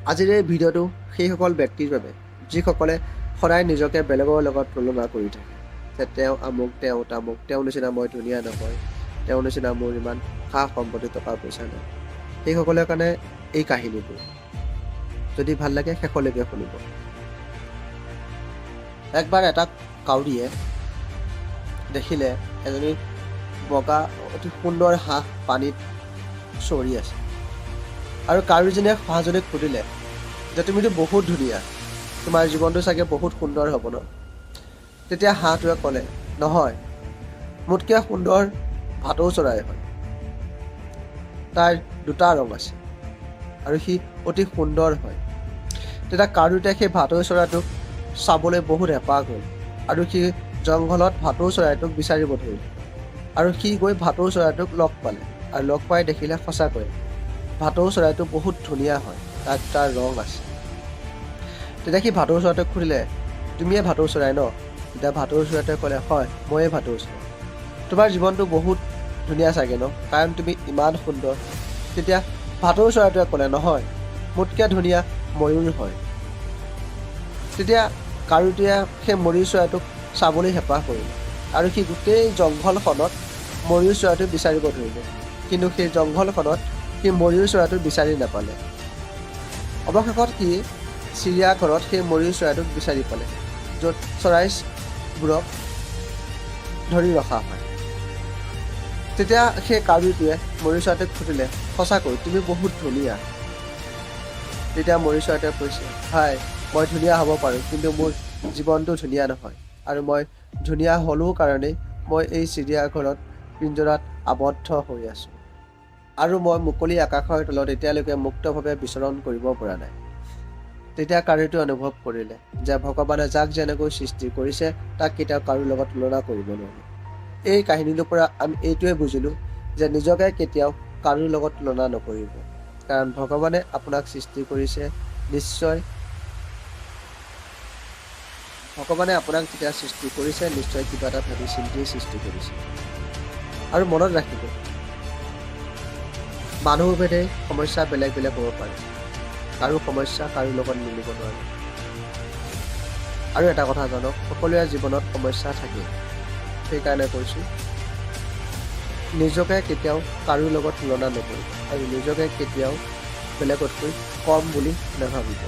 আজিৰ এই ভিডিঅ'টো সেইসকল ব্যক্তিৰ বাবে যিসকলে সদায় নিজকে বেলেগৰ লগত তুলনা কৰি থাকে যে তেওঁ আমুক তেওঁ তামুক তেওঁৰ নিচিনা মই ধুনীয়া নহয় তেওঁৰ নিচিনা মোৰ ইমান সা সম্পত্তি টকা পইচা নাই সেইসকলৰ কাৰণে এই কাহিনীটো যদি ভাল লাগে শেষলৈকে শুনিব একবাৰ এটা কাউৰীয়ে দেখিলে এজনী বগা অতি সুন্দৰ হাঁহ পানীত চৰি আছে আৰু কাউৰীজনীয়ে হাঁহজনীক সুধিলে যে তুমিতো বহুত ধুনীয়া তোমাৰ জীৱনটো চাগে বহুত সুন্দৰ হ'ব ন তেতিয়া হাঁহটোৱে ক'লে নহয় মোতকৈ সুন্দৰ ভাটৌ চৰাই হয় তাৰ দুটা ৰং আছে আৰু সি অতি সুন্দৰ হয় তেতিয়া কাউৰীটোৱে সেই ভাটৌ চৰাইটোক চাবলৈ বহুত হেঁপাহ গ'ল আৰু সি জংঘলত ভাটৌ চৰাইটোক বিচাৰিব ধৰিলে আৰু সি গৈ ভাটৌ চৰাইটোক লগ পালে আৰু লগ পাই দেখিলে সঁচাকৈ ভাটৌ চৰাইটো বহুত ধুনীয়া হয় তাত তাৰ ৰং আছে তেতিয়া সি ভাটৌ চৰাইটোক সুধিলে তুমিয়ে ভাটৌ চৰাই ন তেতিয়া ভাটৌ চৰাইটোৱে ক'লে হয় ময়ে ভাটৌ চৰাই তোমাৰ জীৱনটো বহুত ধুনীয়া চাগে ন কাৰণ তুমি ইমান সুন্দৰ তেতিয়া ভাটৌ চৰাইটোৱে ক'লে নহয় মোতকৈ ধুনীয়া ময়ূৰ হয় তেতিয়া কাউৰীটোৱে সেই ময়ূৰ চৰাইটোক চাবলৈ হেঁপাহ কৰিলে আৰু সি গোটেই জংঘলখনত ময়ূৰ চৰাইটো বিচাৰিব ধৰিলে কিন্তু সেই জংঘলখনত সি ময়ূৰ চৰাইটো বিচাৰি নাপালে অৱশেষত সি চিৰিয়াঘৰত সেই ময়ূৰ চৰাইটোক বিচাৰি পালে য'ত চৰাইবোৰক ধৰি ৰখা হয় তেতিয়া সেই কাউৰীটোৱে ময়ূৰ চৰাইটোক সুধিলে সঁচাকৈ তুমি বহুত ধুনীয়া তেতিয়া ময়ূৰ চৰাইটোৱে কৈছে হাই মই ধুনীয়া হ'ব পাৰোঁ কিন্তু মোৰ জীৱনটো ধুনীয়া নহয় আৰু মই ধুনীয়া হ'লেও কাৰণেই মই এই চিৰিয়াঘৰত পিঞ্জৰাত আবদ্ধ হৈ আছোঁ আৰু মই মুকলি আকাশৰ তলত এতিয়ালৈকে মুক্তভাৱে বিচৰণ কৰিব পৰা নাই তেতিয়া কাউৰীটোৱে অনুভৱ কৰিলে যে ভগৱানে যাক যেনেকৈ সৃষ্টি কৰিছে তাক কেতিয়াও কাৰোৰ লগত তুলনা কৰিব নোৱাৰে এই কাহিনীটোৰ পৰা আমি এইটোৱে বুজিলোঁ যে নিজকে কেতিয়াও কাৰোৰ লগত তুলনা নকৰিব কাৰণ ভগৱানে আপোনাক সৃষ্টি কৰিছে নিশ্চয় ভগৱানে আপোনাক যেতিয়া সৃষ্টি কৰিছে নিশ্চয় কিবা এটা ভাবি চিন্তিয়ে সৃষ্টি কৰিছে আৰু মনত ৰাখিব মানুহভেদে সমস্যা বেলেগ বেলেগ হ'ব পাৰে কাৰো সমস্যা কাৰো লগত মিলিব নোৱাৰে আৰু এটা কথা জানক সকলোৰে জীৱনত সমস্যা থাকে সেইকাৰণে কৈছোঁ নিজকে কেতিয়াও কাৰোৰ লগত তুলনা নকৰিব আৰু নিজকে কেতিয়াও বেলেগতকৈ কম বুলি নাভাবিব